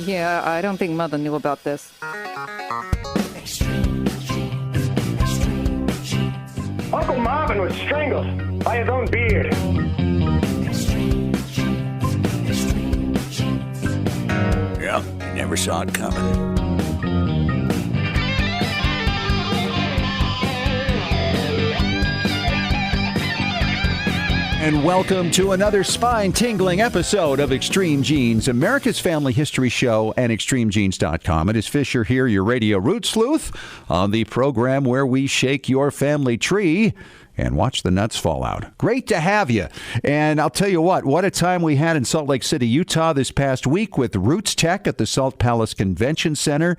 Yeah, I don't think Mother knew about this. Uncle Marvin was strangled by his own beard. Yeah, you never saw it coming. And welcome to another spine-tingling episode of Extreme Genes, America's family history show, and ExtremeGenes.com. It is Fisher here, your radio root sleuth, on the program where we shake your family tree and watch the nuts fall out. Great to have you. And I'll tell you what a time we had in Salt Lake City, Utah this past week with RootsTech at the Salt Palace Convention Center.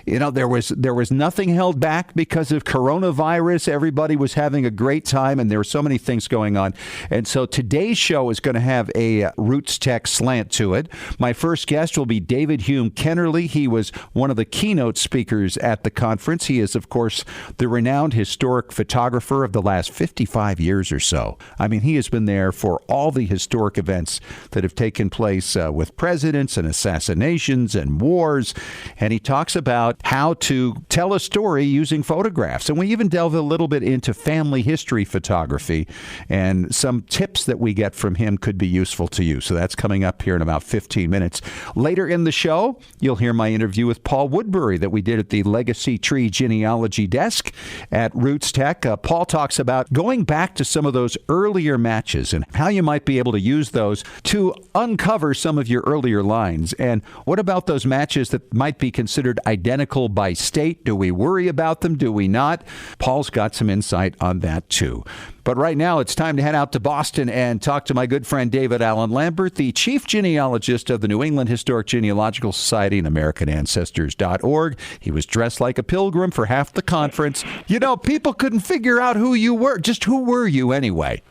You know, there was nothing held back because of coronavirus. Everybody was having a great time, and there were so many things going on. And so today's show is going to have a RootsTech slant to it. My first guest will be David Kennerly. He was one of the keynote speakers at the conference. He is, of course, the renowned historic photographer of the last 55 years or so. I mean, he has been there for all the historic events that have taken place with presidents and assassinations and wars. And he talks about how to tell a story using photographs. And we even delve a little bit into family history photography. And some tips that we get from him could be useful to you. So that's coming up here in about 15 minutes. Later in the show, you'll hear my interview with Paul Woodbury that we did at the Legacy Tree Genealogy Desk at RootsTech. Paul talks about going back to some of those earlier matches and how you might be able to use those to uncover some of your earlier lines. And what about those matches that might be considered identical by state? Do we worry about them? Do we not? Paul's got some insight on that too. But right now, it's time to head out to Boston and talk to my good friend David Allen Lambert, the chief genealogist of the New England Historic Genealogical Society and AmericanAncestors.org. He was dressed like a pilgrim for half the conference. You know, people couldn't figure out who you were. Just who were you anyway?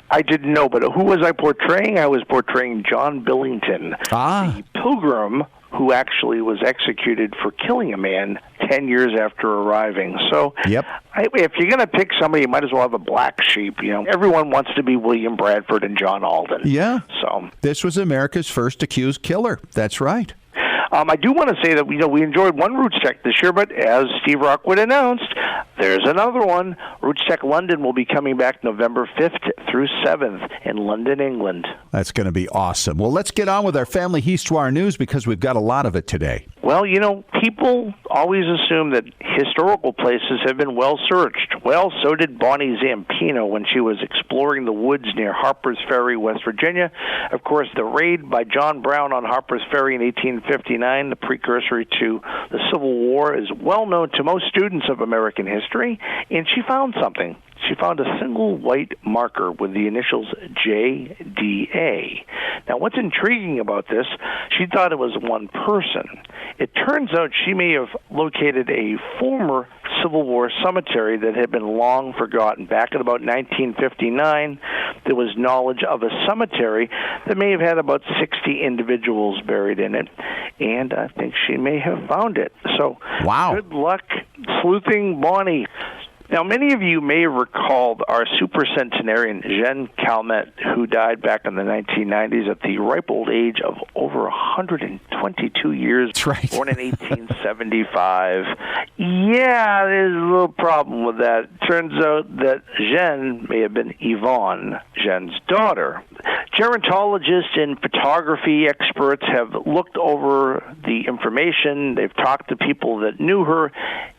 I didn't know, but who was I portraying? I was portraying John Billington, the pilgrim who actually was executed for killing a man 10 years after arriving. So if you're going to pick somebody, you might as well have a black sheep. You know, everyone wants to be William Bradford and John Alden. Yeah. So this was America's first accused killer. That's right. I do want to say that we enjoyed one RootsTech this year, but as Steve Rockwood announced, there's another one. RootsTech London will be coming back November 5th through 7th in London, England. That's going to be awesome. Well, let's get on with our family Histoire news because we've got a lot of it today. Well, you know, people always assume that historical places have been well searched. Well, so did Bonnie Zampino when she was exploring the woods near Harper's Ferry, West Virginia. Of course, the raid by John Brown on Harper's Ferry in 1859, the precursor to the Civil War, is well known to most students of American history, and she found something. She found a single white marker with the initials JDA. Now, what's intriguing about this, she thought it was one person. It turns out she may have located a former Civil War cemetery that had been long forgotten. Back in about 1959, there was knowledge of a cemetery that may have had about 60 individuals buried in it, and I think she may have found it. So, Good luck sleuthing Bonnie. Now, many of you may have recalled our supercentenarian, Jeanne Calment, who died back in the 1990s at the ripe old age of over 122 years. That's right. Born in 1875. Yeah, there's a little problem with that. Turns out that Jeanne may have been Yvonne, Jeanne's daughter. Gerontologists and photography experts have looked over the information. They've talked to people that knew her,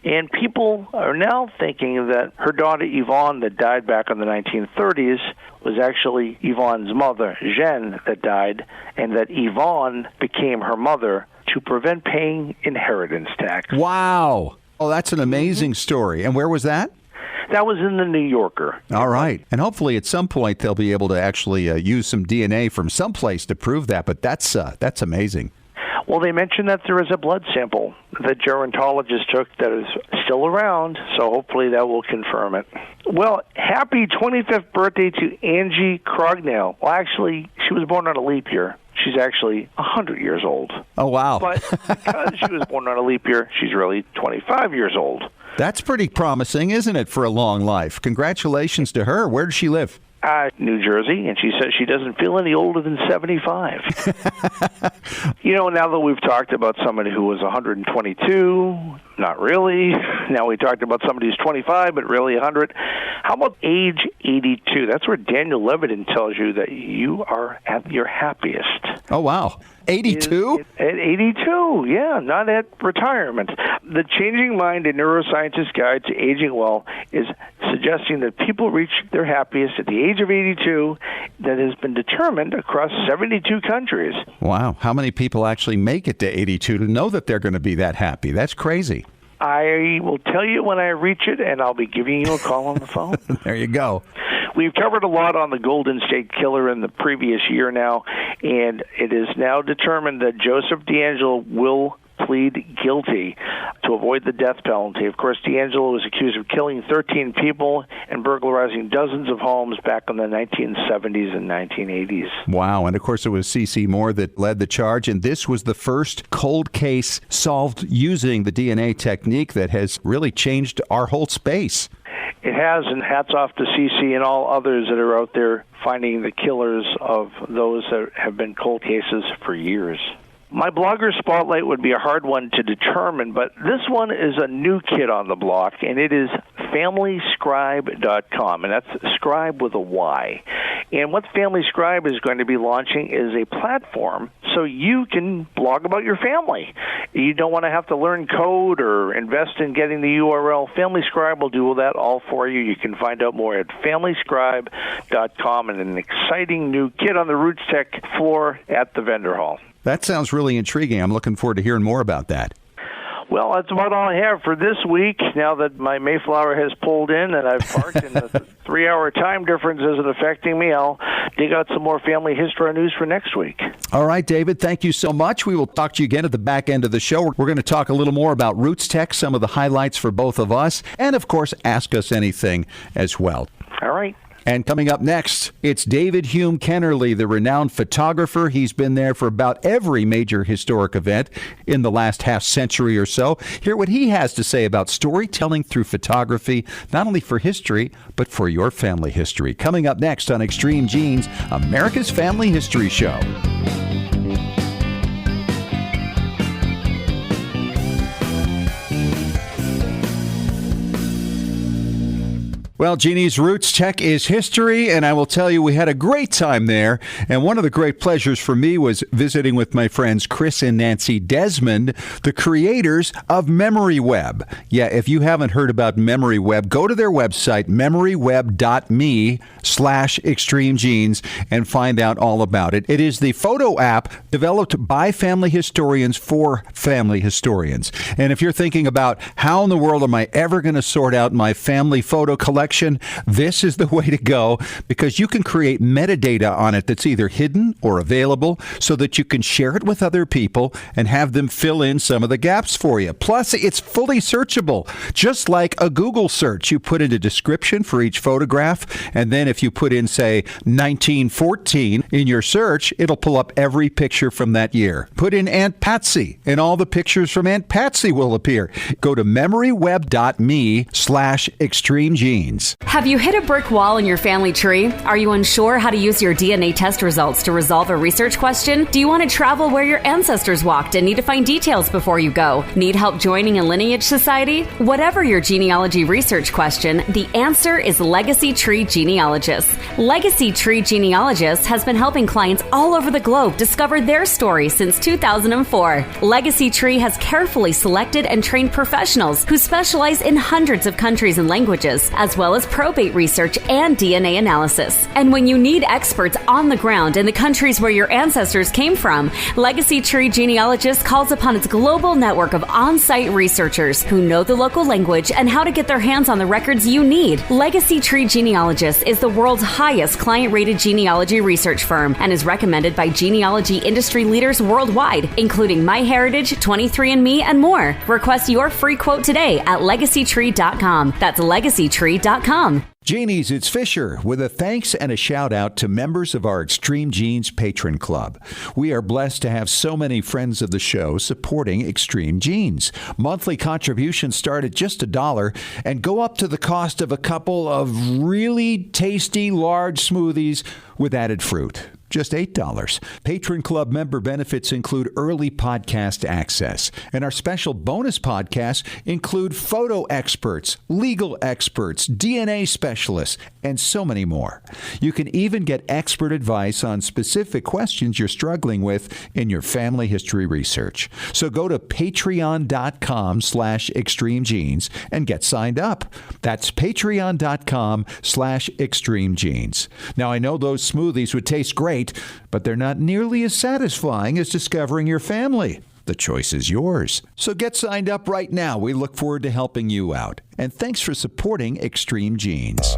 and people are now thinking that her daughter Yvonne that died back in the 1930s was actually Yvonne's mother, Jeanne, that died, and that Yvonne became her mother to prevent paying inheritance tax. Wow. Oh, that's an amazing story. And where was that? That was in the New Yorker. All right. And hopefully at some point they'll be able to actually use some DNA from someplace to prove that. But that's amazing. Well, they mentioned that there is a blood sample that gerontologists took that is still around, so hopefully that will confirm it. Well, happy 25th birthday to Angie Crognell. Well, actually, she was born on a leap year. She's actually 100 years old. Oh, wow. But because she was born on a leap year, she's really 25 years old. That's pretty promising, isn't it, for a long life? Congratulations to her. Where does she live? New Jersey, and she says she doesn't feel any older than 75. Now that we've talked about somebody who was 122, not really. Now we talked about somebody who's 25, but really 100. How about age 82? That's where Daniel Levitin tells you that you are at your happiest. Oh, wow. 82? At 82, yeah, not at retirement. The Changing Mind, a Neuroscientist's Guide to Aging Well, is suggesting that people reach their happiest at the age of 82. That has been determined across 72 countries. Wow. How many people actually make it to 82 to know that they're going to be that happy? That's crazy. I will tell you when I reach it, and I'll be giving you a call on the phone. There you go. We've covered a lot on the Golden State Killer in the previous year now, and it is now determined that Joseph DeAngelo will plead guilty to avoid the death penalty. Of course, DeAngelo was accused of killing 13 people and burglarizing dozens of homes back in the 1970s and 1980s. Wow. And of course, it was C.C. Moore that led the charge. And this was the first cold case solved using the DNA technique that has really changed our whole space. It has, and hats off to CC and all others that are out there finding the killers of those that have been cold cases for years. My blogger spotlight would be a hard one to determine, but this one is a new kid on the block, and it is FamilyScribe.com, and that's scribe with a Y. And what FamilyScribe is going to be launching is a platform so you can blog about your family. You don't want to have to learn code or invest in getting the URL. FamilyScribe will do that all for you. You can find out more at FamilyScribe.com, and an exciting new kid on the RootsTech floor at the vendor hall. That sounds really intriguing. I'm looking forward to hearing more about that. Well, that's about all I have for this week. Now that my Mayflower has pulled in and I've parked and the 3-hour time difference isn't affecting me, I'll dig out some more family history news for next week. All right, David, thank you so much. We will talk to you again at the back end of the show. We're going to talk a little more about RootsTech, some of the highlights for both of us, and, of course, Ask Us Anything as well. All right. And coming up next, it's David Hume Kennerly, the renowned photographer. He's been there for about every major historic event in the last half century or so. Hear what he has to say about storytelling through photography, not only for history, but for your family history. Coming up next on Extreme Genes, America's Family History Show. Well, Jeannie's RootsTech is history, and I will tell you we had a great time there. And one of the great pleasures for me was visiting with my friends Chris and Nancy Desmond, the creators of MemoryWeb. Yeah, if you haven't heard about MemoryWeb, go to their website, memoryweb.me/extremegenes, and find out all about it. It is the photo app developed by family historians for family historians. And if you're thinking about how in the world am I ever going to sort out my family photo collection, this is the way to go, because you can create metadata on it that's either hidden or available so that you can share it with other people and have them fill in some of the gaps for you. Plus, it's fully searchable, just like a Google search. You put in a description for each photograph, and then if you put in, say, 1914 in your search, it'll pull up every picture from that year. Put in Aunt Patsy, and all the pictures from Aunt Patsy will appear. Go to memoryweb.me/extremegenes. Have you hit a brick wall in your family tree? Are you unsure how to use your DNA test results to resolve a research question? Do you want to travel where your ancestors walked and need to find details before you go? Need help joining a lineage society? Whatever your genealogy research question, the answer is Legacy Tree Genealogist. Legacy Tree Genealogist has been helping clients all over the globe discover their story since 2004. Legacy Tree has carefully selected and trained professionals who specialize in hundreds of countries and languages, as well as probate research and DNA analysis. And when you need experts on the ground in the countries where your ancestors came from, Legacy Tree Genealogist calls upon its global network of on-site researchers who know the local language and how to get their hands on the records you need. Legacy Tree Genealogist is the world's highest client-rated genealogy research firm and is recommended by genealogy industry leaders worldwide, including MyHeritage, 23andMe, and more. Request your free quote today at legacytree.com. That's legacytree.com. extremegenes.com. Jeannie's, it's Fisher with a thanks and a shout out to members of our Extreme Genes Patron Club. We are blessed to have so many friends of the show supporting Extreme Genes. Monthly contributions start at just $1 and go up to the cost of a couple of really tasty large smoothies with added fruit. Just $8. Patron Club member benefits include early podcast access, and our special bonus podcasts include photo experts, legal experts, DNA specialists, and so many more. You can even get expert advice on specific questions you're struggling with in your family history research. So go to patreon.com/extremegenes and get signed up. That's patreon.com/extremegenes. Now, I know those smoothies would taste great, but they're not nearly as satisfying as discovering your family. The choice is yours. So get signed up right now. We look forward to helping you out. And thanks for supporting Extreme Genes.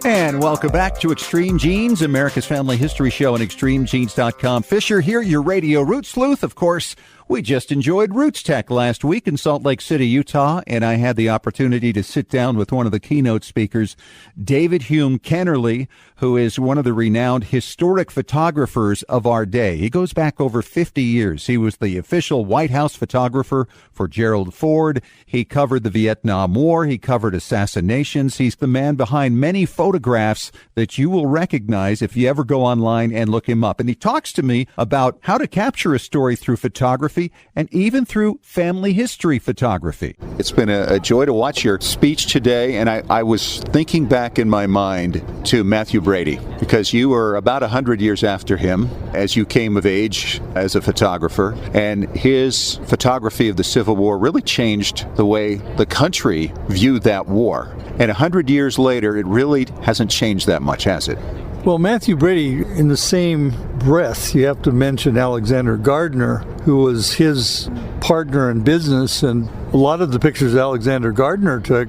And welcome back to Extreme Genes, America's Family History Show on extremegenes.com. Fisher here, your radio root sleuth. Of course, we just enjoyed RootsTech last week in Salt Lake City, Utah, and I had the opportunity to sit down with one of the keynote speakers, David Kennerly, who is one of the renowned historic photographers of our day. He goes back over 50 years. He was the official White House photographer for Gerald Ford. He covered the Vietnam War. He covered assassinations. He's the man behind many photographs that you will recognize if you ever go online and look him up. And he talks to me about how to capture a story through photography and even through family history photography. It's been a joy to watch your speech today, and I was thinking back in my mind to Matthew Brady, because you were about 100 years after him as you came of age as a photographer, and his photography of the Civil War really changed the way the country viewed that war. And 100 years later, it really hasn't changed that much, has it? Well, Matthew Brady, in the same breath, you have to mention Alexander Gardner, who was his partner in business, and a lot of the pictures Alexander Gardner took,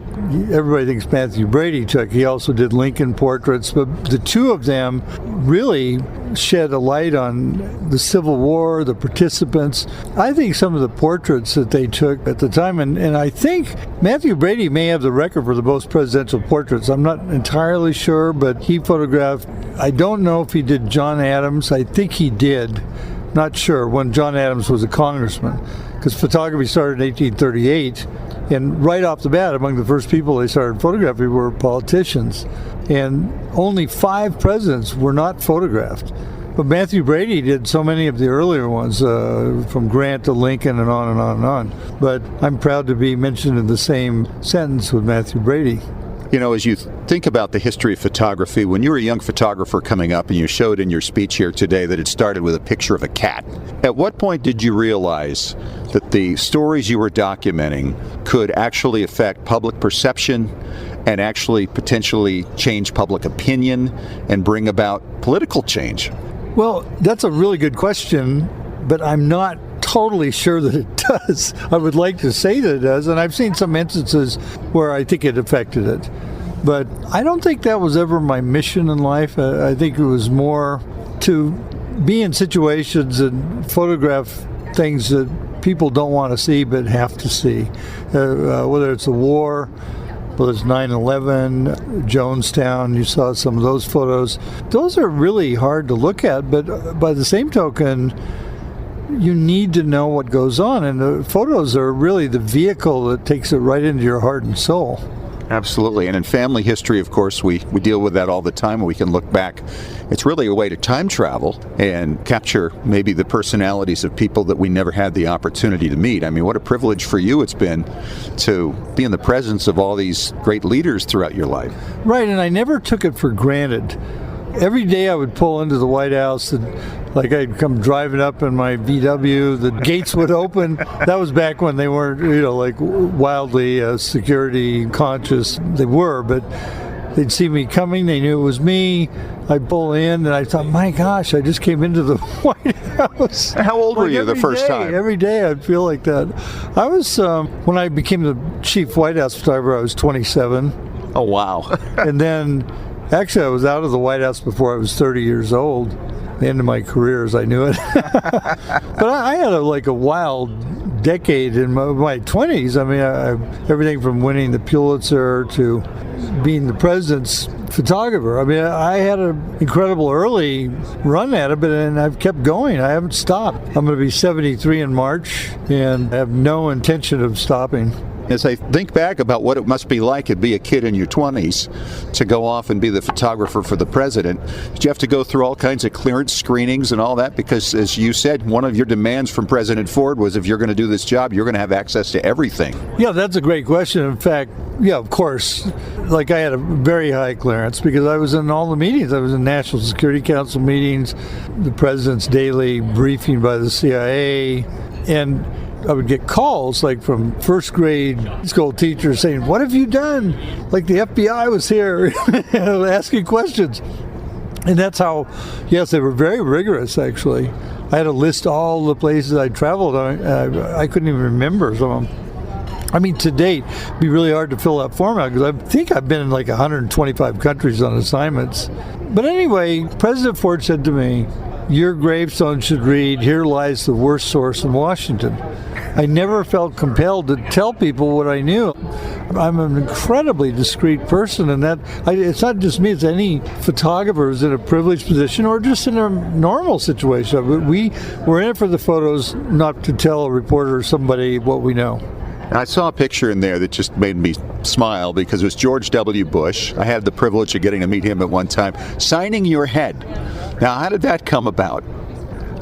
everybody thinks Matthew Brady took. He also did Lincoln portraits, but the two of them really shed a light on the Civil War, the participants. I think some of the portraits that they took at the time, and I think Matthew Brady may have the record for the most presidential portraits. I'm not entirely sure, but he photographed, I don't know if he did John Adams. I think he did. Not sure, when John Adams was a congressman, because photography started in 1838, and right off the bat, among the first people they started photographing were politicians, and only 5 presidents were not photographed. But Matthew Brady did so many of the earlier ones, from Grant to Lincoln and on and on and on. But I'm proud to be mentioned in the same sentence with Matthew Brady. You know, as you think about the history of photography, when you were a young photographer coming up and you showed in your speech here today that it started with a picture of a cat, at what point did you realize that the stories you were documenting could actually affect public perception and actually potentially change public opinion and bring about political change? Well, that's a really good question, but I'm not totally sure that it does. I would like to say that it does, and I've seen some instances where I think it affected it. But I don't think that was ever my mission in life. I think it was more to be in situations and photograph things that people don't want to see but have to see. Whether it's a war, whether it's 9/11, Jonestown, you saw some of those photos. Those are really hard to look at, but by the same token, you need to know what goes on, and the photos are really the vehicle that takes it right into your heart and soul. Absolutely. And in family history, of course, we deal with that all the time. We can look back. It's really a way to time travel and capture maybe the personalities of people that we never had the opportunity to meet. I mean, what a privilege for you it's been to be in the presence of all these great leaders throughout your life. Right, and I never took it for granted. Every day I would pull into the White House, and like I'd come driving up in my VW, the gates would open. That was back when they weren't, like wildly security conscious. They were, but they'd see me coming. They knew it was me. I'd pull in, and I thought, my gosh, I just came into the White House. How old were you the first time? Every day I'd feel like that. I was, when I became the chief White House photographer, I was 27. Oh, wow. And then, actually, I was out of the White House before I was 30 years old. the end of my career as I knew it. But I had a wild decade in my 20s. I mean, everything from winning the Pulitzer to being the president's photographer. I mean, I had an incredible early run at it, and I've kept going. I haven't stopped. I'm going to be 73 in March and have no intention of stopping. As I think back about what it must be like to be a kid in your 20s, to go off and be the photographer for the president, did you have to go through all kinds of clearance screenings and all that? Because, as you said, one of your demands from President Ford was if you're going to do this job, you're going to have access to everything. Yeah, that's a great question. In fact, yeah, of course, I had a very high clearance because I was in all the meetings. I was in National Security Council meetings, the president's daily briefing by the CIA, and I would get calls from first grade school teachers saying, "What have you done?" Like the FBI was here asking questions. And that's how, yes, they were very rigorous, actually. I had to list all the places I traveled. I couldn't even remember some of them. I mean, to date, it'd be really hard to fill that form out because I think I've been in 125 countries on assignments. But anyway, President Ford said to me, "Your gravestone should read, 'Here lies the worst source in Washington.'" I never felt compelled to tell people what I knew. I'm an incredibly discreet person, and it's not just me, it's any photographer who's in a privileged position or just in a normal situation. We're in it for the photos, not to tell a reporter or somebody what we know. I saw a picture in there that just made me smile because it was George W. Bush. I had the privilege of getting to meet him at one time, signing your head. Now, how did that come about?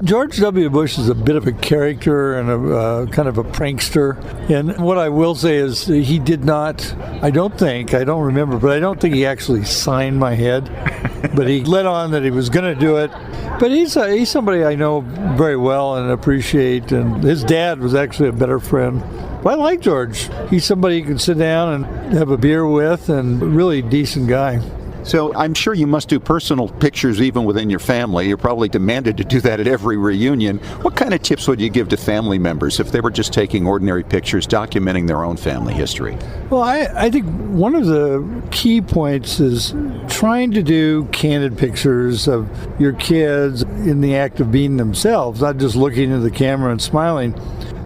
George W. Bush is a bit of a character and a kind of a prankster. And what I will say is he did not, I don't remember, but I don't think he actually signed my head. But he let on that he was going to do it. But he's somebody I know very well and appreciate. And his dad was actually a better friend. But I like George. He's somebody you can sit down and have a beer with, and a really decent guy. So I'm sure you must do personal pictures even within your family. You're probably demanded to do that at every reunion. What kind of tips would you give to family members if they were just taking ordinary pictures, documenting their own family history? Well, I think one of the key points is trying to do candid pictures of your kids in the act of being themselves, not just looking into the camera and smiling.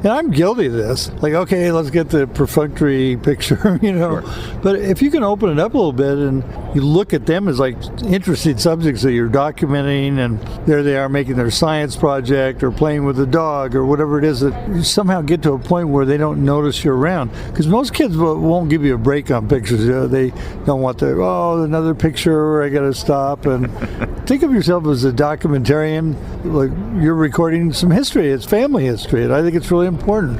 And I'm guilty of this. Okay, let's get the perfunctory picture, Sure. But if you can open it up a little bit and you look at them as interesting subjects that you're documenting, and there they are making their science project or playing with a dog or whatever it is, that you somehow get to a point where they don't notice you're around. Because most kids won't give you a break on pictures. They don't want another picture, I got to stop. And think of yourself as a documentarian, you're recording some history. It's family history, and I think it's really important.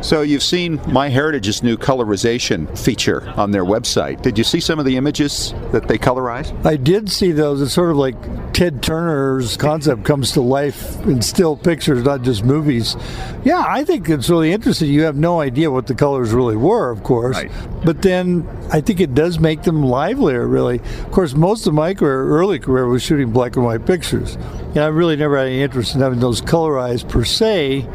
So you've seen MyHeritage's new colorization feature on their website. Did you see some of the images that they colorize? I did see those. It's sort of like Ted Turner's concept comes to life in still pictures, not just movies. Yeah, I think it's really interesting. You have no idea what the colors really were, of course. Right. But then I think it does make them livelier, really. Of course, most of my early career was shooting black and white pictures. And I really never had any interest in having those colorized per se,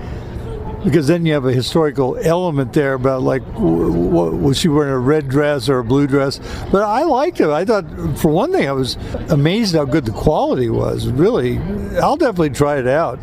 because then you have a historical element there about was she wearing a red dress or a blue dress. But I liked it. I thought, for one thing, I was amazed how good the quality was. Really, I'll definitely try it out.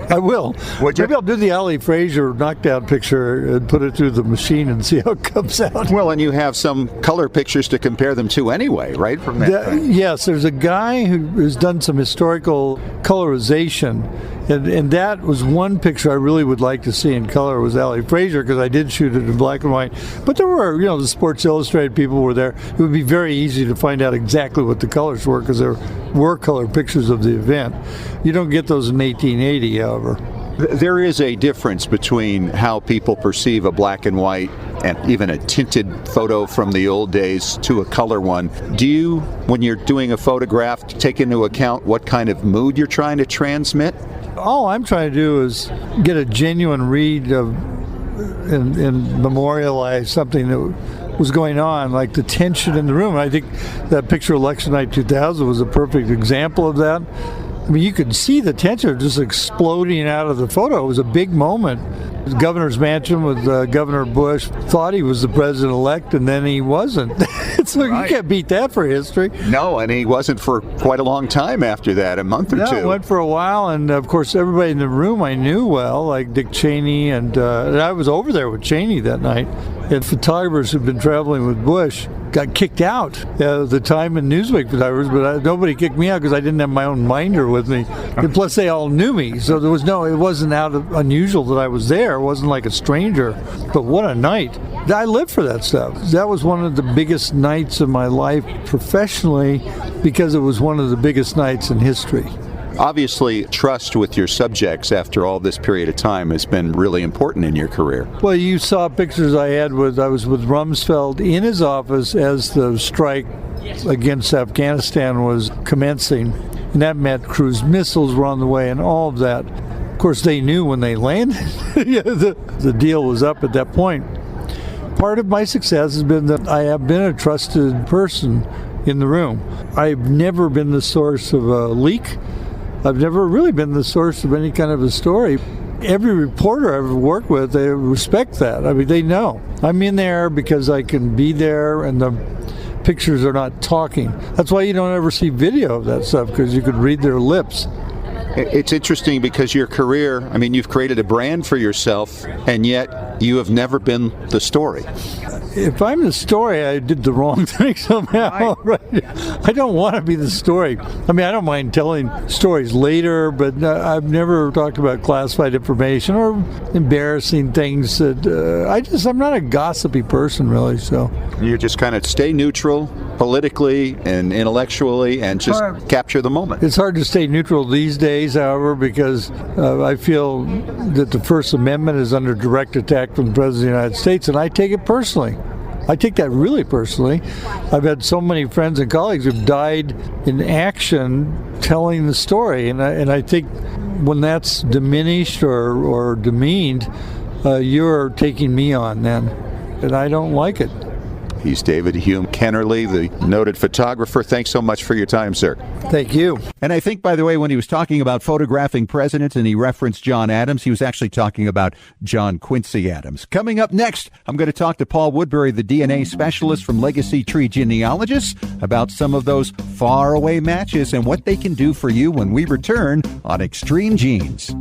I will. Maybe I'll do the Ali Frazier knockdown picture and put it through the machine and see how it comes out. Well, and you have some color pictures to compare them to anyway, right? From that. Yes, there's a guy who's done some historical colorization. And that was one picture I really would like to see in color, was Ali Frazier, because I did shoot it in black and white. But there were, the Sports Illustrated people were there. It would be very easy to find out exactly what the colors were, because there were color pictures of the event. You don't get those in 1880, however. There is a difference between how people perceive a black and white and even a tinted photo from the old days to a color one. Do you, when you're doing a photograph, take into account what kind of mood you're trying to transmit? All I'm trying to do is get a genuine read of and memorialize something that was going on, like the tension in the room. I think that picture of Election Night 2000 was a perfect example of that. I mean, you could see the tension just exploding out of the photo. It was a big moment. The governor's mansion with Governor Bush thought he was the president-elect, and then he wasn't. So you can't beat that for history. No, and he wasn't for quite a long time after that, a month or two. Yeah, went for a while, and of course everybody in the room I knew well, like Dick Cheney, and I was over there with Cheney that night. And photographers who'd been traveling with Bush got kicked out. The Time and Newsweek photographers, but nobody kicked me out because I didn't have my own minder with me. And plus, they all knew me, so it wasn't unusual that I was there. It wasn't like a stranger. But what a night! I lived for that stuff. That was one of the biggest nights of my life professionally, because it was one of the biggest nights in history. Obviously, trust with your subjects after all this period of time has been really important in your career. Well, you saw pictures I was with Rumsfeld in his office as the strike against Afghanistan was commencing, and that meant cruise missiles were on the way and all of that. Of course, they knew when they landed. The deal was up at that point. Part of my success has been that I have been a trusted person in the room. I've never been the source of a leak. I've never really been the source of any kind of a story. Every reporter I've ever worked with, they respect that. I mean, they know. I'm in there because I can be there and the pictures are not talking. That's why you don't ever see video of that stuff, because you could read their lips. It's interesting because your career, I mean, you've created a brand for yourself, and yet you have never been the story. If I'm the story, I did the wrong thing somehow. Right? I don't want to be the story. I mean, I don't mind telling stories later, but I've never talked about classified information or embarrassing things. I'm not a gossipy person, really. So you just kind of stay neutral politically and intellectually and just capture the moment. It's hard to stay neutral these days, however, because I feel that the First Amendment is under direct attack from the President of the United States, and I take it personally. I take that really personally. I've had so many friends and colleagues who've died in action telling the story, and I think when that's diminished or demeaned, you're taking me on then, and I don't like it. He's David Hume Kennerly, the noted photographer. Thanks so much for your time, sir. Thank you. And I think, by the way, when he was talking about photographing presidents and he referenced John Adams, he was actually talking about John Quincy Adams. Coming up next, I'm going to talk to Paul Woodbury, the DNA specialist from Legacy Tree Genealogists, about some of those faraway matches and what they can do for you when we return on Extreme Genes.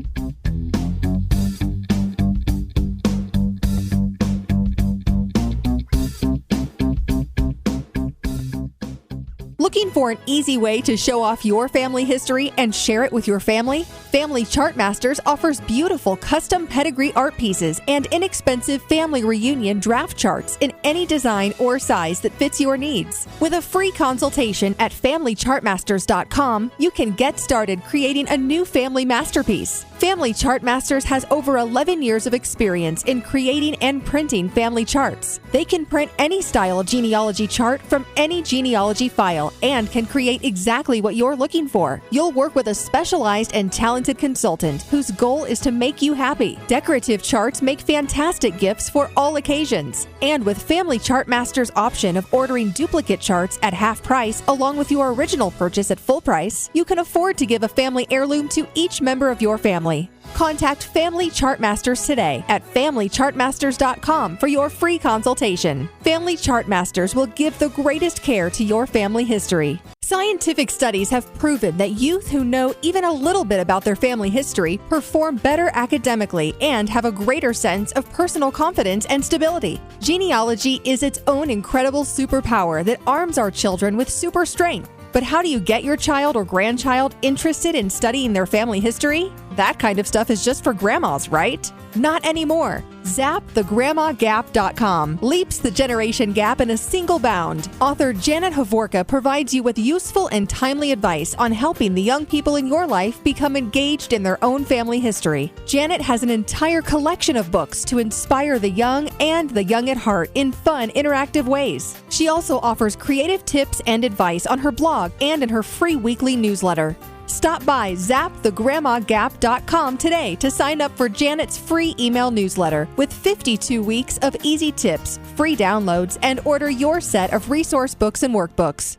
Looking for an easy way to show off your family history and share it with your family? Family Chartmasters offers beautiful custom pedigree art pieces and inexpensive family reunion draft charts in any design or size that fits your needs. With a free consultation at FamilyChartmasters.com, you can get started creating a new family masterpiece. Family Chartmasters has over 11 years of experience in creating and printing family charts. They can print any style genealogy chart from any genealogy file and can create exactly what you're looking for. You'll work with a specialized and talented consultant whose goal is to make you happy. Decorative charts make fantastic gifts for all occasions. And with Family Chartmasters' option of ordering duplicate charts at half price along with your original purchase at full price, you can afford to give a family heirloom to each member of your family. Contact Family Chartmasters today at FamilyChartmasters.com for your free consultation. Family Chartmasters will give the greatest care to your family history. Scientific studies have proven that youth who know even a little bit about their family history perform better academically and have a greater sense of personal confidence and stability. Genealogy is its own incredible superpower that arms our children with super strength. But how do you get your child or grandchild interested in studying their family history? That kind of stuff is just for grandmas, right? Not anymore. ZapTheGrandmaGap.com leaps the generation gap in a single bound. Author Janet Havorka provides you with useful and timely advice on helping the young people in your life become engaged in their own family history. Janet has an entire collection of books to inspire the young and the young at heart in fun, interactive ways. She also offers creative tips and advice on her blog and in her free weekly newsletter. Stop by ZapTheGrandmaGap.com today to sign up for Janet's free email newsletter with 52 weeks of easy tips, free downloads, and order your set of resource books and workbooks.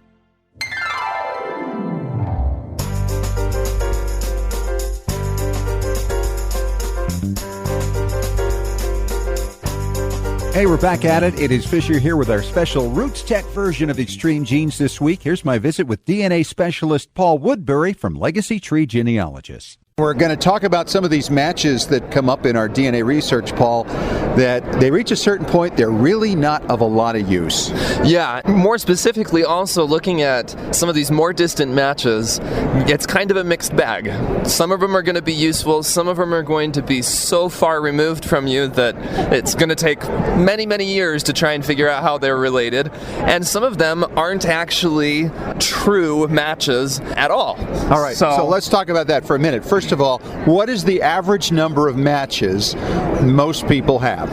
Hey, we're back at it. It is Fisher here with our special RootsTech version of Extreme Genes this week. Here's my visit with DNA specialist Paul Woodbury from Legacy Tree Genealogists. We're going to talk about some of these matches that come up in our DNA research, Paul, that they reach a certain point, they're really not of a lot of use. Yeah, more specifically also looking at some of these more distant matches, it's kind of a mixed bag. Some of them are going to be useful, some of them are going to be so far removed from you that it's going to take many, many years to try and figure out how they're related, and some of them aren't actually true matches at all. All right, so let's talk about that for a minute. First of all, what is the average number of matches most people have?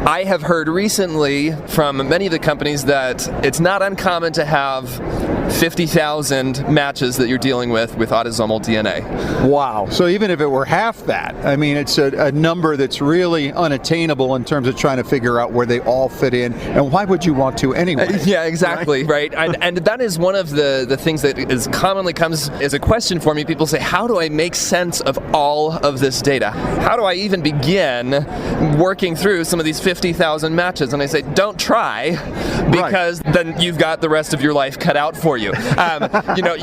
I have heard recently from many of the companies that it's not uncommon to have 50,000 matches that you're dealing with autosomal DNA. Wow. So even if it were half that, I mean, it's a number that's really unattainable in terms of trying to figure out where they all fit in, and why would you want to anyway? Yeah, exactly, right? And that is one of the things that is commonly comes as a question for me. People say, how do I make sense of all of this data? How do I even begin working through some of these 50,000 matches? And I say, don't try, because then you've got the rest of your life cut out for you.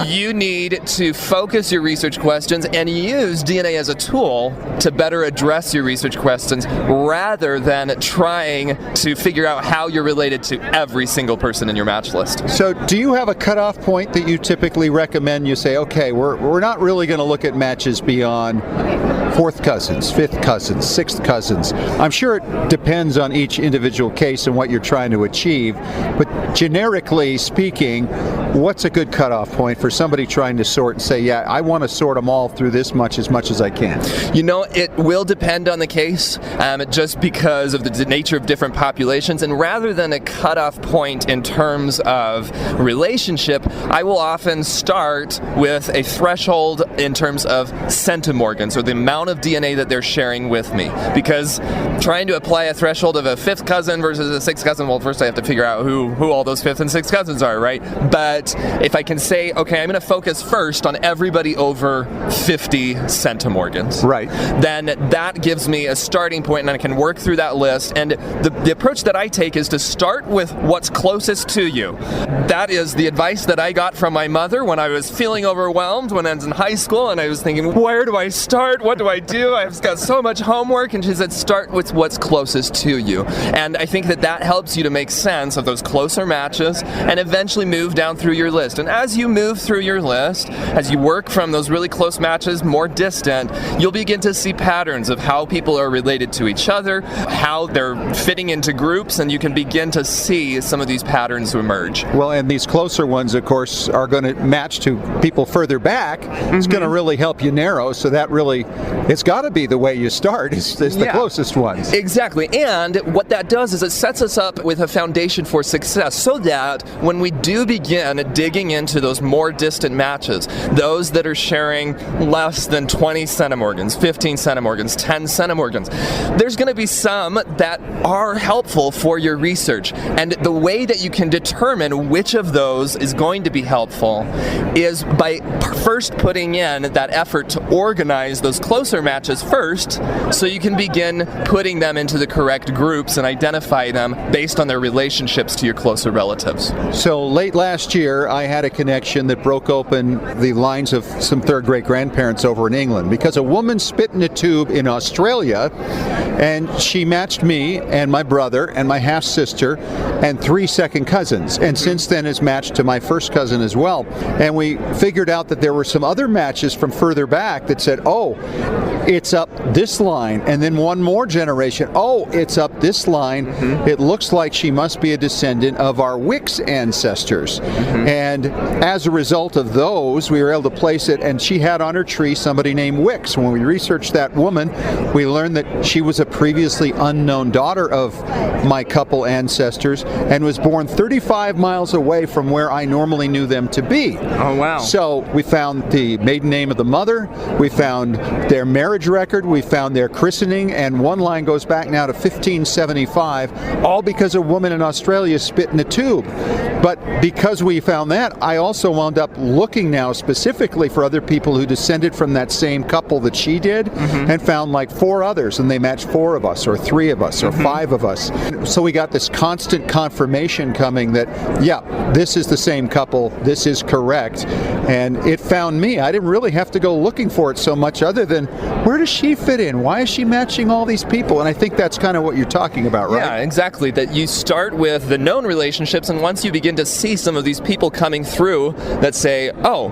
You need to focus your research questions and use DNA as a tool to better address your research questions rather than trying to figure out how you're related to every single person in your match list. So do you have a cutoff point that you typically recommend? You say, okay, we're not really going to look at matches beyond fourth cousins, fifth cousins, sixth cousins. I'm sure it depends on each individual case and what you're trying to achieve, but generically speaking, what's a good cutoff point for somebody trying to sort and say, yeah, I want to sort them all through this much as I can? It will depend on the case, just because of the nature of different populations, and rather than a cutoff point in terms of relationship, I will often start with a threshold in terms of centimorgans, or the amount of DNA that they're sharing with me, because trying to apply a threshold of a fifth cousin versus a sixth cousin, well, first I have to figure out who all those fifth and sixth cousins are, right? But if I can say, okay, I'm going to focus first on everybody over 50 centimorgans, right, then that gives me a starting point, and I can work through that list. And the approach that I take is to start with what's closest to you. That is the advice that I got from my mother when I was feeling overwhelmed when I was in high school, and I was thinking, where do I start? What do I do? I've got so much homework. And she said, start with what's closest to you. And I think that helps you to make sense of those closer matches and eventually move down through your list. And as you move through your list, as you work from those really close matches more distant, you'll begin to see patterns of how people are related to each other, how they're fitting into groups, and you can begin to see some of these patterns emerge. Well, and these closer ones, of course, are going to match to people further back. Mm-hmm. It's going to really help you narrow, so that really, it's got to be the way you start, is the closest ones. Exactly, and what that does is it sets us up with a foundation for success, so that when we do begin digging into those more distant matches, those that are sharing less than 20 centimorgans, 15 centimorgans, 10 centimorgans, there's going to be some that are helpful for your research. And the way that you can determine which of those is going to be helpful is by first putting in that effort to organize those closer matches first, so you can begin putting them into the correct groups and identify them based on their relationships to your closer relatives. So late last year, I had a connection that broke open the lines of some third great-grandparents over in England, because a woman spit in a tube in Australia, and she matched me and my brother and my half-sister and 3 second cousins, and since then has matched to my first cousin as well. And we figured out that there were some other matches from further back that said, oh, it's up this line, and then one more generation, oh, it's up this line. Mm-hmm. It looks like she must be a descendant of our Wicks ancestors. Mm-hmm. And as a result of those, we were able to place it, and she had on her tree somebody named Wicks. When we researched that woman, we learned that she was a previously unknown daughter of my couple ancestors and was born 35 miles away from where I normally knew them to be. Oh, wow. So we found the maiden name of the mother, we found their marriage record, we found their christening, and one line goes back now to 1575, all because a woman in Australia spit in a tube. But because we found that, I also wound up looking now specifically for other people who descended from that same couple that she did, and found like 4 others, and they matched 4 of us, or 3 of us, or 5 of us. So we got this constant confirmation coming that, yeah, this is the same couple, this is correct. And it found me. I didn't really have to go looking for it so much, other than, where does she fit in? Why is she matching all these people? And I think that's kind of what you're talking about, right? Yeah, exactly. That you start with the known relationships, and once you begin to see some of these people coming through that say, oh,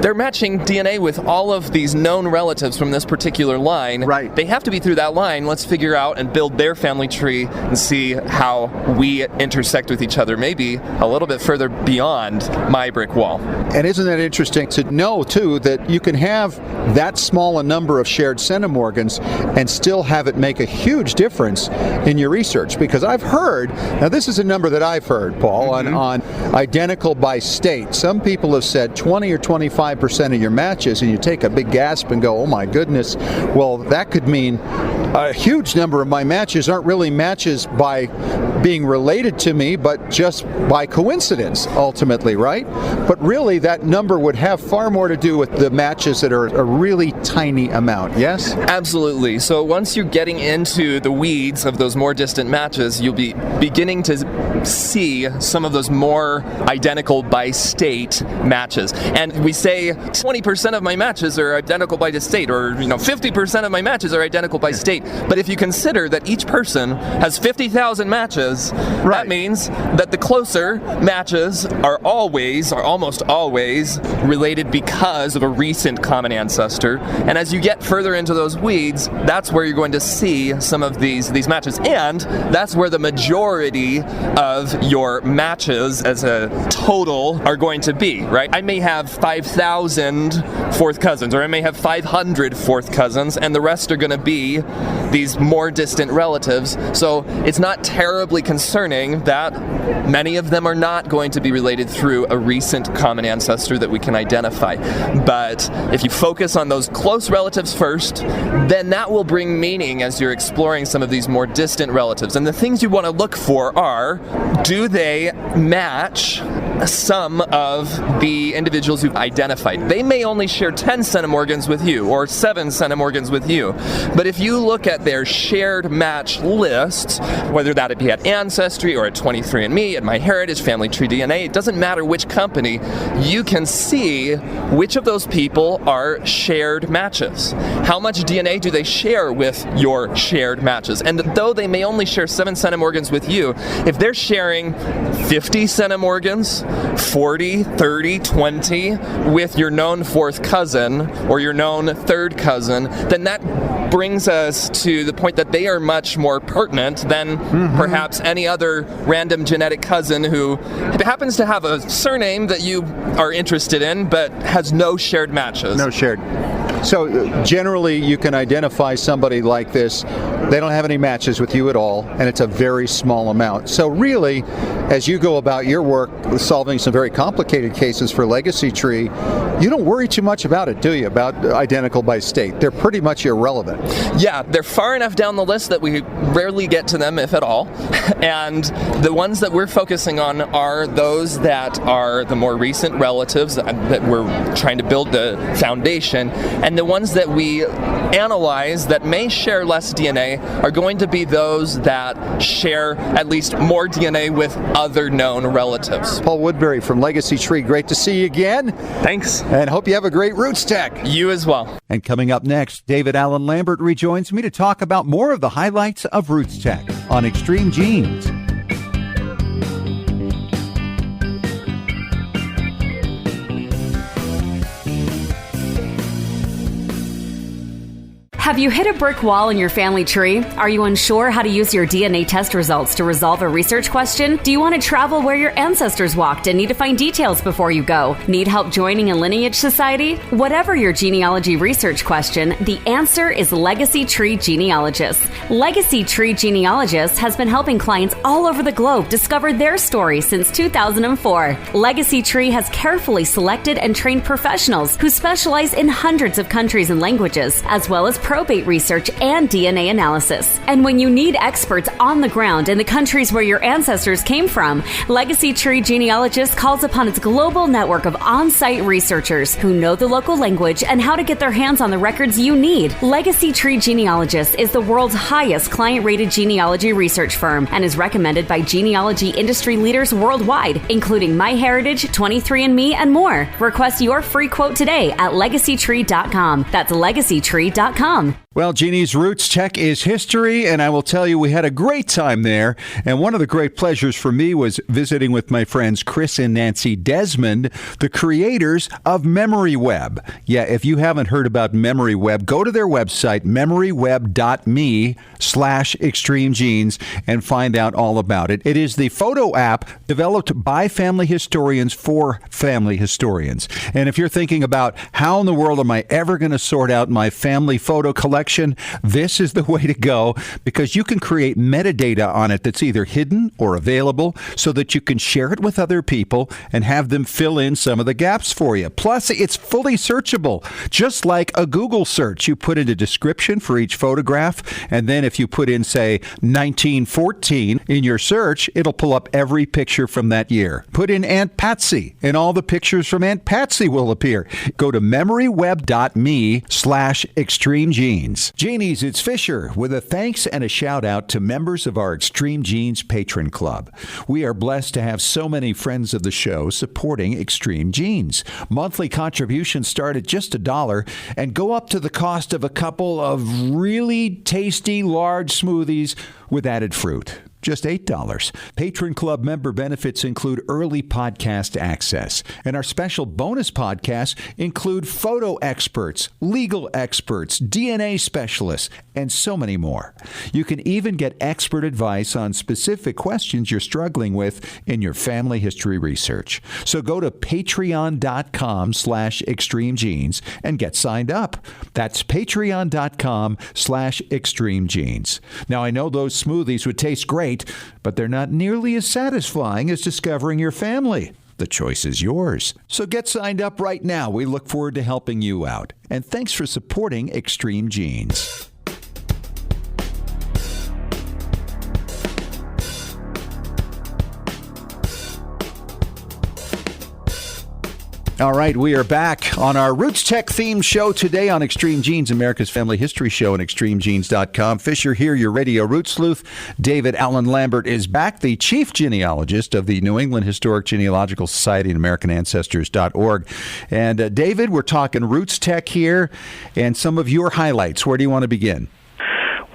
they're matching DNA with all of these known relatives from this particular line. Right. They have to be through that line. Let's figure out and build their family tree and see how we intersect with each other, maybe a little bit further beyond my brick wall. And isn't that interesting to know, too, that you can have that small a number of shared centimorgans and still have it make a huge difference in your research? Because I've heard, now this is a number that I've heard, Paul, on identical by state. Some people have said 20 or 25% of your matches, and you take a big gasp and go, oh my goodness, well, that could mean a huge number of my matches aren't really matches by being related to me, but just by coincidence, ultimately, right? But really, that number would have far more to do with the matches that are a really tiny amount, yes? Absolutely. So once you're getting into the weeds of those more distant matches, you'll be beginning to see some of those more identical by state matches. And we say 20% of my matches are identical by state, or 50% of my matches are identical by state. But if you consider that each person has 50,000 matches, that means that the closer matches are almost always related because of a recent common ancestor. And as you get further into those weeds, that's where you're going to see some of these matches. And that's where the majority of your matches as a total are going to be, right? I may have 5,000 fourth cousins, or I may have 500 fourth cousins, and the rest are going to be these more distant relatives. So it's not terribly concerning that many of them are not going to be related through a recent common ancestor that we can identify. But if you focus on those close relatives first, then that will bring meaning as you're exploring some of these more distant relatives. And the things you want to look for are, do they match some of the individuals you've identified? They may only share 10 centimorgans with you, or 7 centimorgans with you. But if you look at their shared match lists, whether that be at Ancestry or at 23andMe, at MyHeritage, Family Tree DNA, it doesn't matter which company, you can see which of those people are shared matches. How much DNA do they share with your shared matches? And though they may only share 7 centimorgans with you, if they're sharing 50 centimorgans, 40, 30, 20 with your known fourth cousin or your known third cousin, then that brings us to the point that they are much more pertinent than perhaps any other random genetic cousin who happens to have a surname that you are interested in but has no shared matches. No shared. So generally you can identify somebody like this, they don't have any matches with you at all, and it's a very small amount. So really, as you go about your work solving some very complicated cases for Legacy Tree, you don't worry too much about it, do you, about identical by state? They're pretty much irrelevant. Yeah, they're far enough down the list that we rarely get to them, if at all. And the ones that we're focusing on are those that are the more recent relatives that we're trying to build the foundation. And the ones that we analyze that may share less DNA are going to be those that share at least more DNA with other known relatives. Paul Woodbury from Legacy Tree, great to see you again. Thanks. And hope you have a great RootsTech. You as well. And coming up next, David Allen Lambert rejoins me to talk about more of the highlights of RootsTech on Extreme Genes. Have you hit a brick wall in your family tree? Are you unsure how to use your DNA test results to resolve a research question? Do you want to travel where your ancestors walked and need to find details before you go? Need help joining a lineage society? Whatever your genealogy research question, the answer is Legacy Tree Genealogist. Legacy Tree Genealogist has been helping clients all over the globe discover their story since 2004. Legacy Tree has carefully selected and trained professionals who specialize in hundreds of countries and languages, as well as probate research, and DNA analysis. And when you need experts on the ground in the countries where your ancestors came from, Legacy Tree Genealogist calls upon its global network of on-site researchers who know the local language and how to get their hands on the records you need. Legacy Tree Genealogist is the world's highest client-rated genealogy research firm and is recommended by genealogy industry leaders worldwide, including MyHeritage, 23andMe, and more. Request your free quote today at legacytree.com. That's legacytree.com. Well, Jeanne's RootsTech is history, and I will tell you we had a great time there. And one of the great pleasures for me was visiting with my friends Chris and Nancy Desmond, the creators of MemoryWeb. Yeah, if you haven't heard about MemoryWeb, go to their website, memoryweb.me/extremegenes, and find out all about it. It is the photo app developed by family historians for family historians. And if you're thinking about how in the world am I ever going to sort out my family photo collection, this is the way to go, because you can create metadata on it that's either hidden or available so that you can share it with other people and have them fill in some of the gaps for you. Plus, it's fully searchable, just like a Google search. You put in a description for each photograph, and then if you put in, say, 1914 in your search, it'll pull up every picture from that year. Put in Aunt Patsy, and all the pictures from Aunt Patsy will appear. Go to memoryweb.me/extremegenes. Jeanne's, it's Fisher with a thanks and a shout out to members of our Extreme Genes Patron Club. We are blessed to have so many friends of the show supporting Extreme Genes. Monthly contributions start at just $1 and go up to the cost of a couple of really tasty large smoothies with added fruit. Just $8. Patron Club member benefits include early podcast access, and our special bonus podcasts include photo experts, legal experts, DNA specialists, and so many more. You can even get expert advice on specific questions you're struggling with in your family history research. So go to patreon.com/extremegenes and get signed up. That's patreon.com/extremegenes. Now, I know those smoothies would taste great, but they're not nearly as satisfying as discovering your family. The choice is yours. So get signed up right now. We look forward to helping you out. And thanks for supporting Extreme Genes. All right, we are back on our RootsTech themed show today on Extreme Genes, America's Family History Show, and extremegenes.com. Fisher here, your radio root sleuth. David Allen Lambert is back, the chief genealogist of the New England Historic Genealogical Society and AmericanAncestors.org. And David, we're talking RootsTech here and some of your highlights. Where do you want to begin?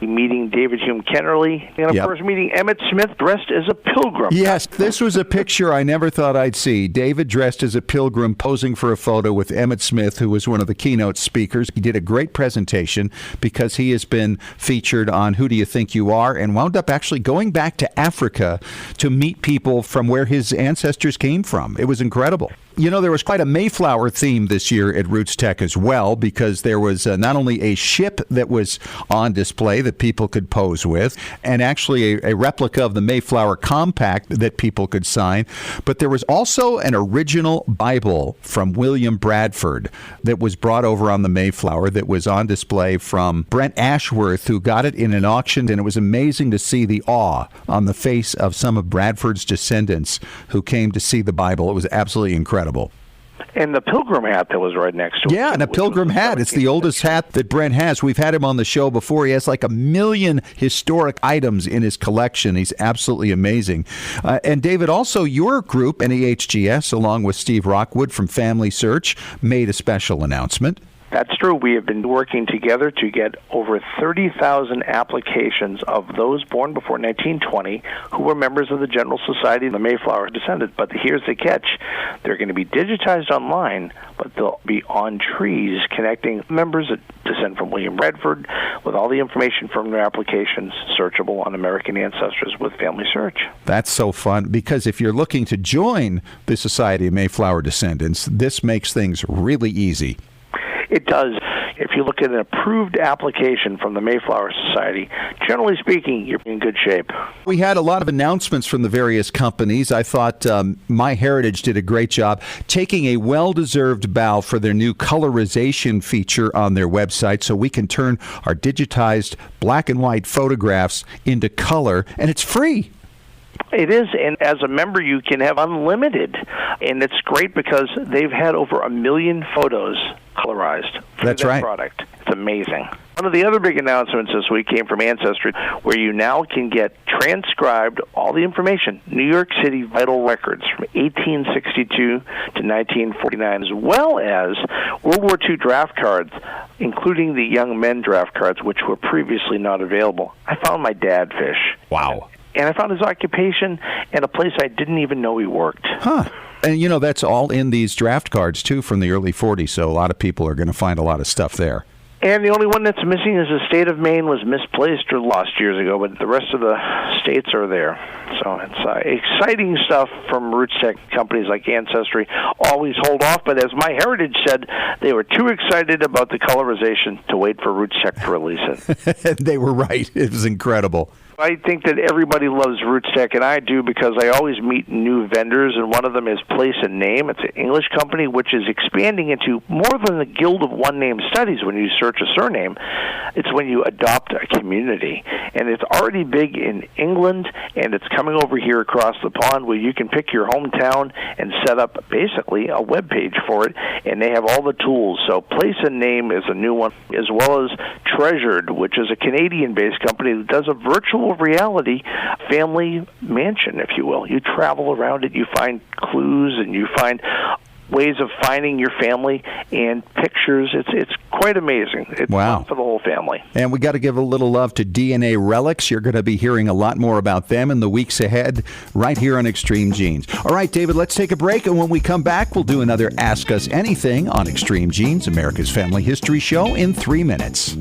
Meeting David Hume Kennerly, and of course meeting Emmett Smith dressed as a pilgrim. Yes, this was a picture I never thought I'd see. David dressed as a pilgrim posing for a photo with Emmett Smith, who was one of the keynote speakers. He did a great presentation because he has been featured on Who Do You Think You Are and wound up actually going back to Africa to meet people from where his ancestors came from. It was incredible. You know, there was quite a Mayflower theme this year at RootsTech as well, because there was not only a ship that was on display that people could pose with, and actually a replica of the Mayflower Compact that people could sign, but there was also an original Bible from William Bradford that was brought over on the Mayflower that was on display from Brent Ashworth, who got it in an auction, and it was amazing to see the awe on the face of some of Bradford's descendants who came to see the Bible. It was absolutely incredible. And the pilgrim hat that was right next to it. Yeah, and a pilgrim hat. It's the oldest hat that Brent has. We've had him on the show before. He has like 1 million historic items in his collection. He's absolutely amazing. And David, also your group, NEHGS, along with Steve Rockwood from Family Search, made a special announcement. That's true. We have been working together to get over 30,000 applications of those born before 1920 who were members of the General Society and the Mayflower descendant. But here's the catch. They're going to be digitized online, but they'll be on trees connecting members that descend from William Bradford with all the information from their applications searchable on American Ancestors with Family Search. That's so fun, because if you're looking to join the Society of Mayflower Descendants, this makes things really easy. It does. If you look at an approved application from the Mayflower Society, generally speaking, you're in good shape. We had a lot of announcements from the various companies. I thought MyHeritage did a great job taking a well-deserved bow for their new colorization feature on their website, so we can turn our digitized black and white photographs into color, and it's free. It is, and as a member, you can have unlimited, and it's great because they've had over 1 million photos colorized for That's that right. product. It's amazing. One of the other big announcements this week came from Ancestry, where you now can get transcribed all the information, New York City vital records from 1862 to 1949, as well as World War II draft cards, including the young men draft cards, which were previously not available. I found my dad fish. Wow. And I found his occupation and a place I didn't even know he worked. Huh. And, you know, that's all in these draft cards, too, from the early 40s, so a lot of people are going to find a lot of stuff there. And the only one that's missing is the state of Maine was misplaced or lost years ago, but the rest of the states are there. So it's exciting stuff from RootsTech companies like Ancestry. Always hold off, but as MyHeritage said, they were too excited about the colorization to wait for RootsTech to release it. They were right. It was incredible. I think that everybody loves RootsTech, and I do because I always meet new vendors, and one of them is Place and Name. It's an English company which is expanding into more than the Guild of One-Name Studies when you search a surname. It's when you adopt a community, and it's already big in England, and it's coming over here across the pond where you can pick your hometown and set up basically a web page for it, and they have all the tools. So Place and Name is a new one, as well as Treasured, which is a Canadian-based company that does a virtual reality family mansion, if you will. You travel around it, you find clues, and you find ways of finding your family and pictures. It's quite amazing. It's fun for the whole family. And we got to give a little love to DNA Relics. You're going to be hearing a lot more about them in the weeks ahead right here on Extreme Genes. All right, David, let's take a break, and when we come back, we'll do another Ask Us Anything on Extreme Genes, America's Family History Show, in 3 minutes.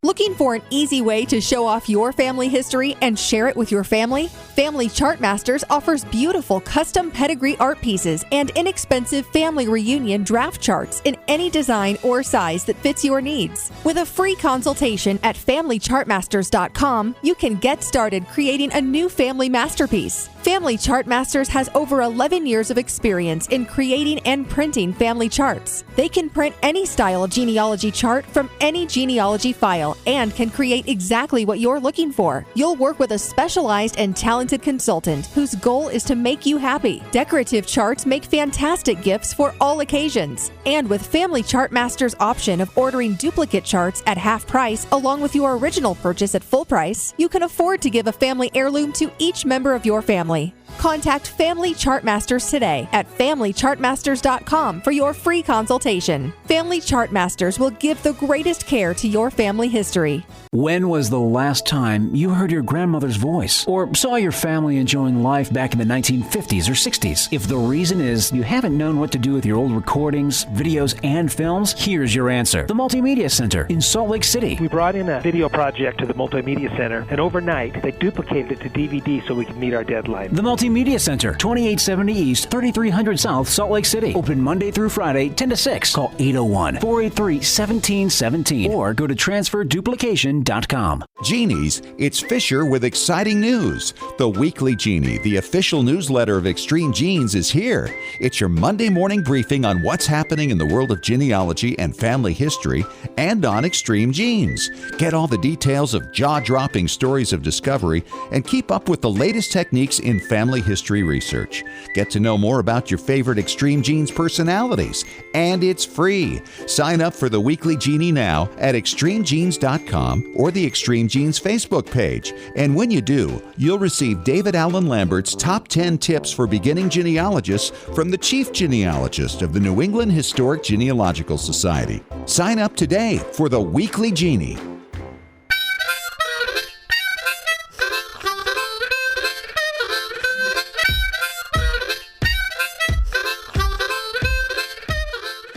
Looking for an easy way to show off your family history and share it with your family? Family Chartmasters offers beautiful custom pedigree art pieces and inexpensive family reunion draft charts in any design or size that fits your needs. With a free consultation at FamilyChartmasters.com, you can get started creating a new family masterpiece. Family Chartmasters has over 11 years of experience in creating and printing family charts. They can print any style genealogy chart from any genealogy file and can create exactly what you're looking for. You'll work with a specialized and talented consultant whose goal is to make you happy. Decorative charts make fantastic gifts for all occasions. And with Family Chartmasters' option of ordering duplicate charts at half price along with your original purchase at full price, you can afford to give a family heirloom to each member of your family. Contact Family Chartmasters today at FamilyChartmasters.com for your free consultation. Family Chartmasters will give the greatest care to your family history. When was the last time you heard your grandmother's voice or saw your family enjoying life back in the 1950s or 60s? If the reason is you haven't known what to do with your old recordings, videos, and films, here's your answer. The Multimedia Center in Salt Lake City. We brought in a video project to the Multimedia Center, and overnight they duplicated it to DVD so we could meet our deadline. The Multimedia Center, 2870 East, 3300 South, Salt Lake City. Open Monday through Friday, 10 to 6. Call 801-483-1717 or go to transferduplication.com. Genie's, it's Fisher with exciting news. The Weekly Genie, the official newsletter of Extreme Genes, is here. It's your Monday morning briefing on what's happening in the world of genealogy and family history and on Extreme Genes. Get all the details of jaw-dropping stories of discovery and keep up with the latest techniques in family history research. Get to know more about your favorite Extreme Genes personalities. And it's free. Sign up for the Weekly Genie now at extremegenes.com or the Extreme Genes Facebook page. And when you do, you'll receive David Allen Lambert's top 10 tips for beginning genealogists from the chief genealogist of the New England Historic Genealogical Society. Sign up today for the Weekly Genie.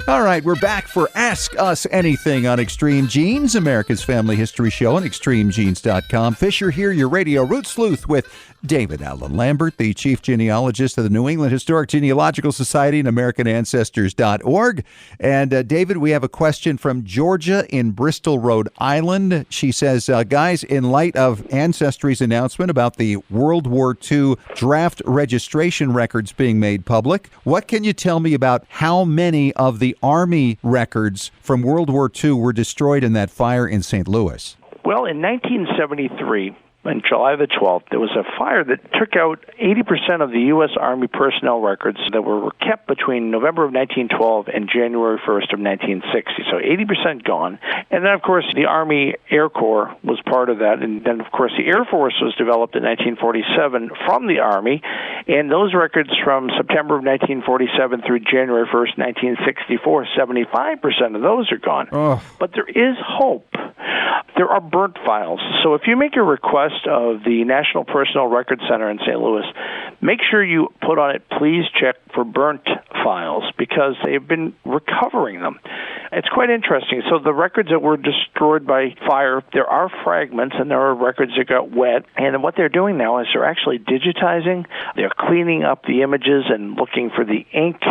All right, we're back for Ask Us Anything on Extreme Genes, America's Family History Show on ExtremeGenes.com. Fisher here, your radio root sleuth with David Allen Lambert, the chief genealogist of the New England Historic Genealogical Society and AmericanAncestors.org. And David, we have a question from Georgia in Bristol, Rhode Island. She says, guys, in light of Ancestry's announcement about the World War II draft registration records being made public, what can you tell me about how many of the Army records from World War II were destroyed in that fire in St. Louis? Well, in 1973, on July the 12th, there was a fire that took out 80% of the U.S. Army personnel records that were kept between November of 1912 and January 1st of 1960. So 80% gone. And then, of course, the Army Air Corps was part of that. And then, of course, the Air Force was developed in 1947 from the Army. And those records from September of 1947 through January 1st, 1964, 75% of those are gone. Oh. But there is hope. There are burnt files. So if you make a request of the National Personnel Records Center in St. Louis, make sure you put on it, please check for burnt files, because they've been recovering them. It's quite interesting. So the records that were destroyed by fire, there are fragments and there are records that got wet. And what they're doing now is they're actually digitizing. They're cleaning up the images and looking for the ink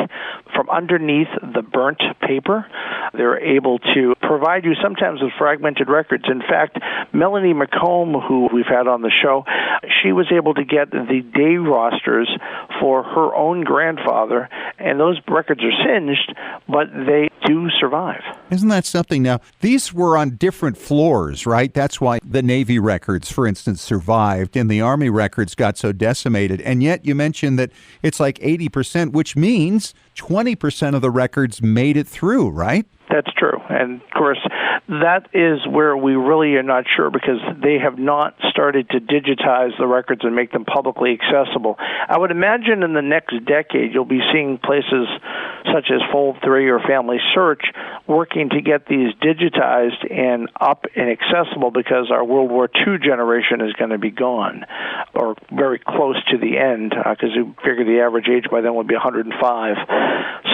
from underneath the burnt paper. They're able to provide you sometimes with fragmented records. In fact, Melanie McComb, who we've had on the show, she was able to get the day rosters for her own grandfather, and those records are singed, but they do survive. Isn't that something? Now, these were on different floors, right? That's why the Navy records, for instance, survived and the Army records got so decimated. And yet you mentioned that it's like 80%, which means 20% of the records made it through, right? That's true. And, of course, that is where we really are not sure, because they have not started to digitize the records and make them publicly accessible. I would imagine in the next decade you'll be seeing places such as Fold3 or Family Search working to get these digitized and up and accessible, because our World War II generation is going to be gone, or very close to the end, because you figure the average age by then would be 105.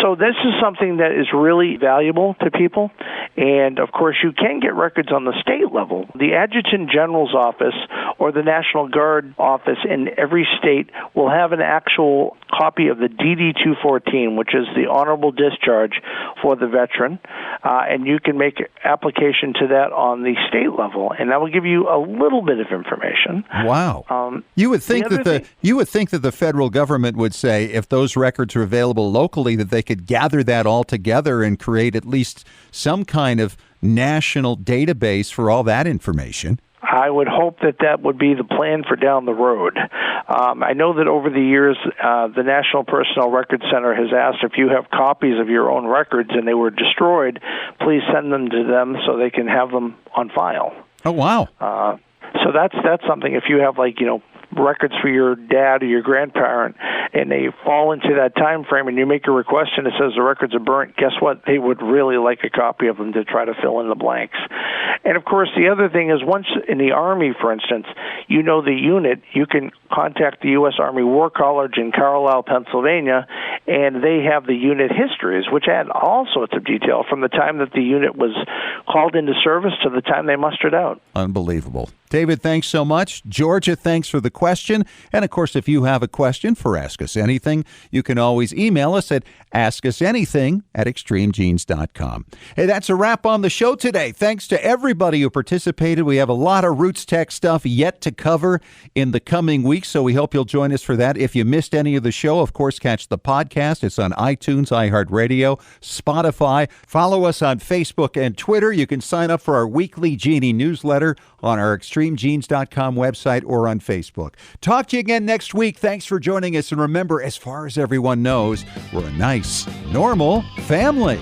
So this is something that is really valuable to people. And, of course, you can get records on the state level. The Adjutant General's office or the National Guard office in every state will have an actual copy of the DD-214, which is the honorable discharge for the veteran, and you can make application to that on the state level, and that will give you a little bit of information. Wow. You would think that the federal government would say, if those records are available locally, that they could gather that all together and create at least some kind of national database for all that information. I would hope that that would be the plan for down the road. I know that over the years, the National Personnel Records Center has asked if you have copies of your own records and they were destroyed, please send them to them so they can have them on file. Oh, wow. So that's something. If you have, records for your dad or your grandparent, and they fall into that time frame, and you make a request and it says the records are burnt, guess what? They would really like a copy of them to try to fill in the blanks. And, of course, the other thing is, once in the Army, for instance, you know the unit, you can contact the U.S. Army War College in Carlisle, Pennsylvania, and they have the unit histories, which add all sorts of detail from the time that the unit was called into service to the time they mustered out. Unbelievable. David, thanks so much. Georgia, thanks for the question. And, of course, if you have a question for Ask Us Anything, you can always email us at askusanything@extremegenes.com. Hey, that's a wrap on the show today. Thanks to everybody who participated. We have a lot of RootsTech stuff yet to cover in the coming weeks, so we hope you'll join us for that. If you missed any of the show, of course, catch the podcast. It's on iTunes, iHeartRadio, Spotify. Follow us on Facebook and Twitter. You can sign up for our weekly Genie newsletter on our ExtremeGenes.com website or on Facebook. Talk to you again next week. Thanks for joining us. And remember, as far as everyone knows, we're a nice, normal family.